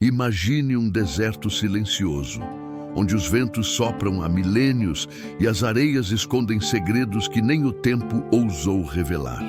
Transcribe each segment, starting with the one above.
Imagine um deserto silencioso, onde os ventos sopram há milênios e as areias escondem segredos que nem o tempo ousou revelar.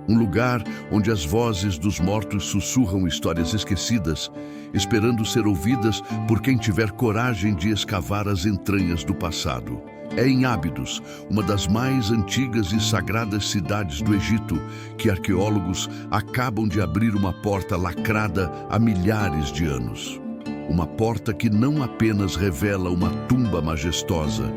Um lugar onde as vozes dos mortos sussurram histórias esquecidas, esperando ser ouvidas por quem tiver coragem de escavar as entranhas do passado. É em Ábidos, uma das mais antigas e sagradas cidades do Egito, que arqueólogos acabam de abrir uma porta lacrada há milhares de anos. Uma porta que não apenas revela uma tumba majestosa,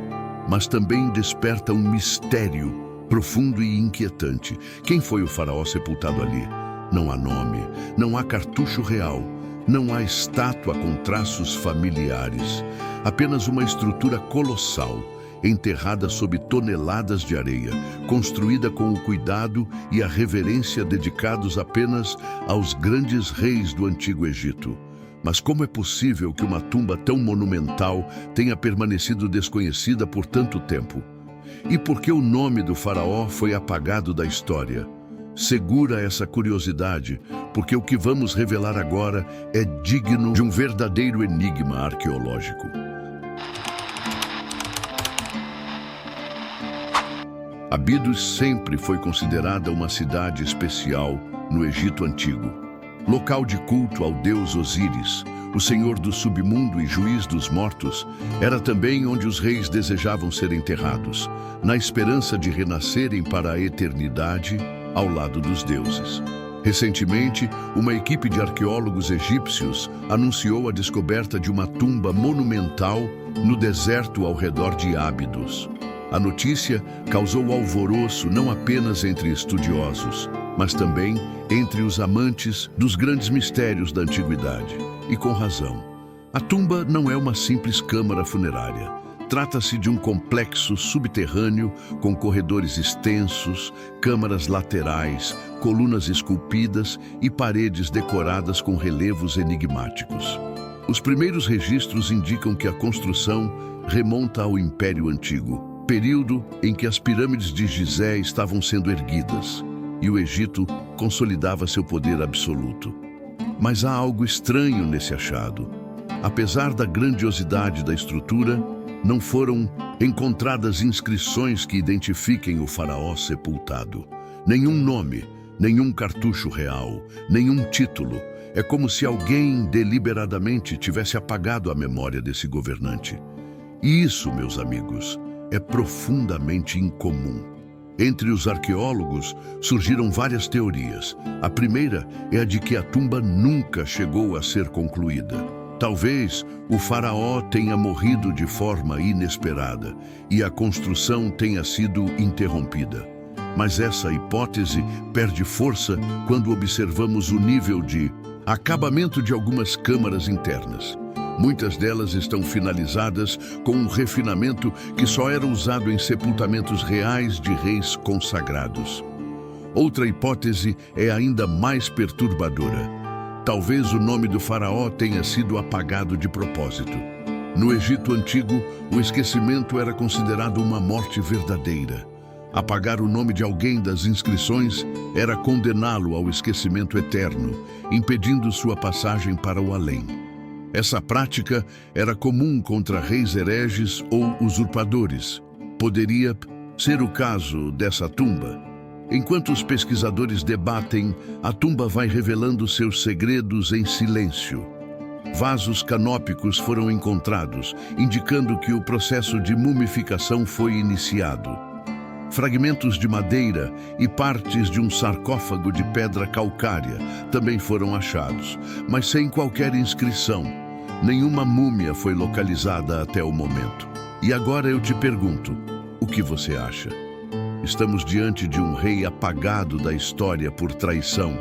mas também desperta um mistério profundo e inquietante. Quem foi o faraó sepultado ali? Não há nome, não há cartucho real, não há estátua com traços familiares. Apenas uma estrutura colossal, enterrada sob toneladas de areia, construída com o cuidado e a reverência dedicados apenas aos grandes reis do Antigo Egito. Mas como é possível que uma tumba tão monumental tenha permanecido desconhecida por tanto tempo? E por que o nome do faraó foi apagado da história? Segura essa curiosidade, porque o que vamos revelar agora é digno de um verdadeiro enigma arqueológico. Abidos sempre foi considerada uma cidade especial no Egito Antigo. Local de culto ao deus Osíris, o senhor do submundo e juiz dos mortos, era também onde os reis desejavam ser enterrados, na esperança de renascerem para a eternidade ao lado dos deuses. Recentemente, uma equipe de arqueólogos egípcios anunciou a descoberta de uma tumba monumental no deserto ao redor de Ábidos. A notícia causou alvoroço não apenas entre estudiosos, mas também entre os amantes dos grandes mistérios da antiguidade. E com razão. A tumba não é uma simples câmara funerária. Trata-se de um complexo subterrâneo com corredores extensos, câmaras laterais, colunas esculpidas e paredes decoradas com relevos enigmáticos. Os primeiros registros indicam que a construção remonta ao Império Antigo, período em que as pirâmides de Gizé estavam sendo erguidas e o Egito consolidava seu poder absoluto. Mas há algo estranho nesse achado. Apesar da grandiosidade da estrutura, não foram encontradas inscrições que identifiquem o faraó sepultado. Nenhum nome, nenhum cartucho real, nenhum título. É como se alguém deliberadamente tivesse apagado a memória desse governante. E isso, meus amigos, é profundamente incomum. Entre os arqueólogos surgiram várias teorias. A primeira é a de que a tumba nunca chegou a ser concluída. Talvez o faraó tenha morrido de forma inesperada e a construção tenha sido interrompida. Mas essa hipótese perde força quando observamos o nível de acabamento de algumas câmaras internas. Muitas delas estão finalizadas com um refinamento que só era usado em sepultamentos reais de reis consagrados. Outra hipótese é ainda mais perturbadora. Talvez o nome do faraó tenha sido apagado de propósito. No Egito Antigo, o esquecimento era considerado uma morte verdadeira. Apagar o nome de alguém das inscrições era condená-lo ao esquecimento eterno, impedindo sua passagem para o além. Essa prática era comum contra reis hereges ou usurpadores. Poderia ser o caso dessa tumba. Enquanto os pesquisadores debatem, a tumba vai revelando seus segredos em silêncio. Vasos canópicos foram encontrados, indicando que o processo de mumificação foi iniciado. Fragmentos de madeira e partes de um sarcófago de pedra calcária também foram achados, mas sem qualquer inscrição. Nenhuma múmia foi localizada até o momento. E agora eu te pergunto, o que você acha? Estamos diante de um rei apagado da história por traição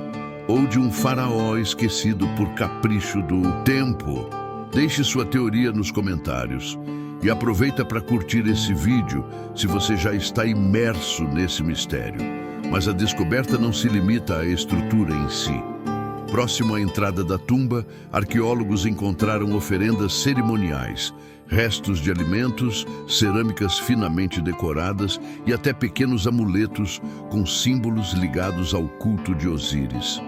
ou de um faraó esquecido por capricho do tempo? Deixe sua teoria nos comentários e aproveita para curtir esse vídeo se você já está imerso nesse mistério. Mas a descoberta não se limita à estrutura em si. Próximo à entrada da tumba, arqueólogos encontraram oferendas cerimoniais, restos de alimentos, cerâmicas finamente decoradas e até pequenos amuletos com símbolos ligados ao culto de Osíris.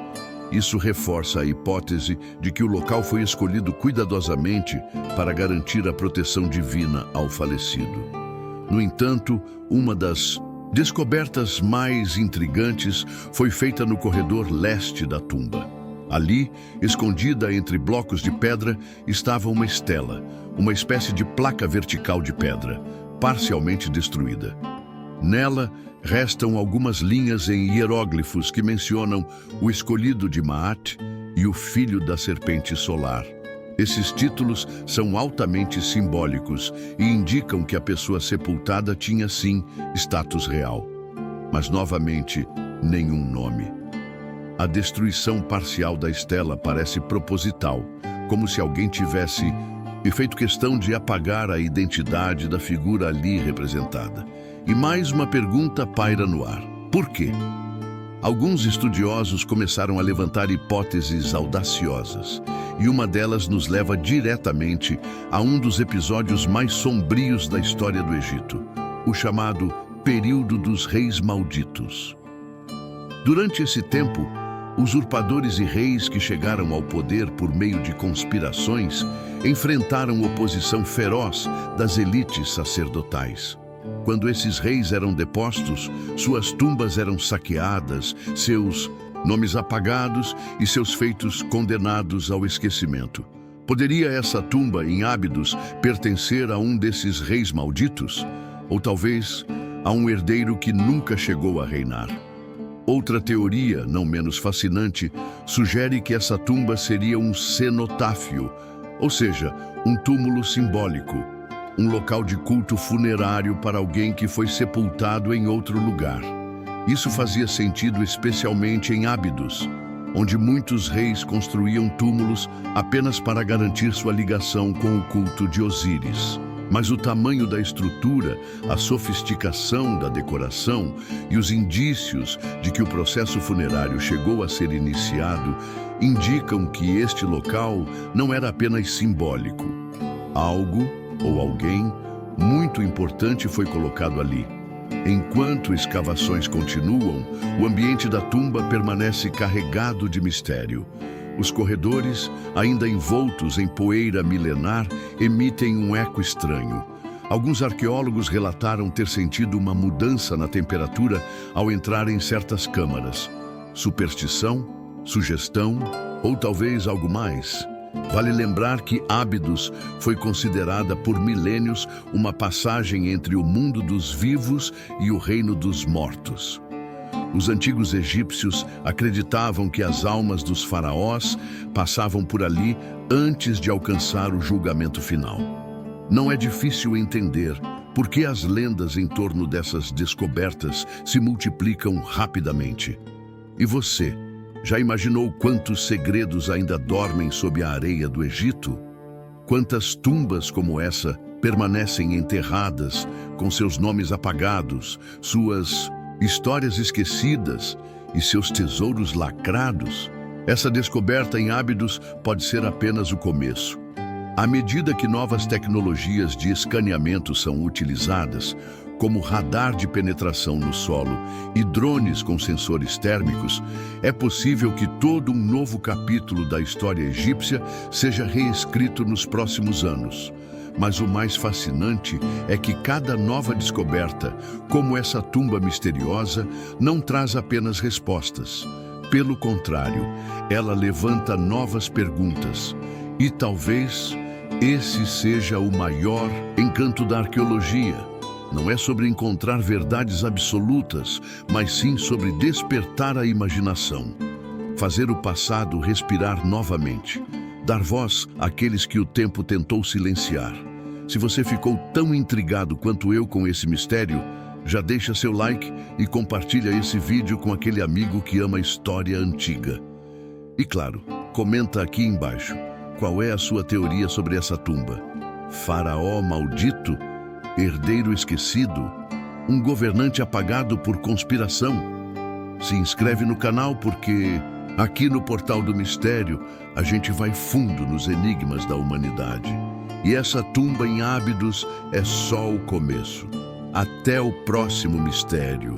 Isso reforça a hipótese de que o local foi escolhido cuidadosamente para garantir a proteção divina ao falecido. No entanto, uma das descobertas mais intrigantes foi feita no corredor leste da tumba. Ali, escondida entre blocos de pedra, estava uma estela, uma espécie de placa vertical de pedra, parcialmente destruída. Nela, restam algumas linhas em hieróglifos que mencionam o escolhido de Maat e o filho da serpente solar. Esses títulos são altamente simbólicos e indicam que a pessoa sepultada tinha, sim, status real. Mas, novamente, nenhum nome. A destruição parcial da estela parece proposital, como se alguém tivesse feito questão de apagar a identidade da figura ali representada. E mais uma pergunta paira no ar. Por quê? Alguns estudiosos começaram a levantar hipóteses audaciosas, e uma delas nos leva diretamente a um dos episódios mais sombrios da história do Egito, o chamado Período dos Reis Malditos. Durante esse tempo, usurpadores e reis que chegaram ao poder por meio de conspirações enfrentaram oposição feroz das elites sacerdotais. Quando esses reis eram depostos, suas tumbas eram saqueadas, seus nomes apagados e seus feitos condenados ao esquecimento. Poderia essa tumba em Ábidos pertencer a um desses reis malditos? Ou talvez a um herdeiro que nunca chegou a reinar? Outra teoria, não menos fascinante, sugere que essa tumba seria um cenotáfio, ou seja, um túmulo simbólico, um local de culto funerário para alguém que foi sepultado em outro lugar. Isso fazia sentido especialmente em Ábidos, onde muitos reis construíam túmulos apenas para garantir sua ligação com o culto de Osíris. Mas o tamanho da estrutura, a sofisticação da decoração e os indícios de que o processo funerário chegou a ser iniciado indicam que este local não era apenas simbólico. Algo ou alguém muito importante foi colocado ali. Enquanto escavações continuam, o ambiente da tumba permanece carregado de mistério. Os corredores, ainda envoltos em poeira milenar, emitem um eco estranho. Alguns arqueólogos relataram ter sentido uma mudança na temperatura ao entrar em certas câmaras. Superstição? Sugestão? Ou talvez algo mais? Vale lembrar que Ábidos foi considerada por milênios uma passagem entre o mundo dos vivos e o reino dos mortos. Os antigos egípcios acreditavam que as almas dos faraós passavam por ali antes de alcançar o julgamento final. Não é difícil entender por que as lendas em torno dessas descobertas se multiplicam rapidamente. E você, já imaginou quantos segredos ainda dormem sob a areia do Egito? Quantas tumbas como essa permanecem enterradas, com seus nomes apagados, suas histórias esquecidas e seus tesouros lacrados? Essa descoberta em Ábidos pode ser apenas o começo. À medida que novas tecnologias de escaneamento são utilizadas, como radar de penetração no solo e drones com sensores térmicos, é possível que todo um novo capítulo da história egípcia seja reescrito nos próximos anos. Mas o mais fascinante é que cada nova descoberta, como essa tumba misteriosa, não traz apenas respostas. Pelo contrário, ela levanta novas perguntas. E talvez esse seja o maior encanto da arqueologia. Não é sobre encontrar verdades absolutas, mas sim sobre despertar a imaginação. Fazer o passado respirar novamente. Dar voz àqueles que o tempo tentou silenciar. Se você ficou tão intrigado quanto eu com esse mistério, já deixa seu like e compartilha esse vídeo com aquele amigo que ama a história antiga. E claro, comenta aqui embaixo qual é a sua teoria sobre essa tumba. Faraó maldito? Herdeiro esquecido? Um governante apagado por conspiração? Se inscreve no canal porque aqui no Portal do Mistério a gente vai fundo nos enigmas da humanidade. E essa tumba em Ábidos é só o começo. Até o próximo mistério.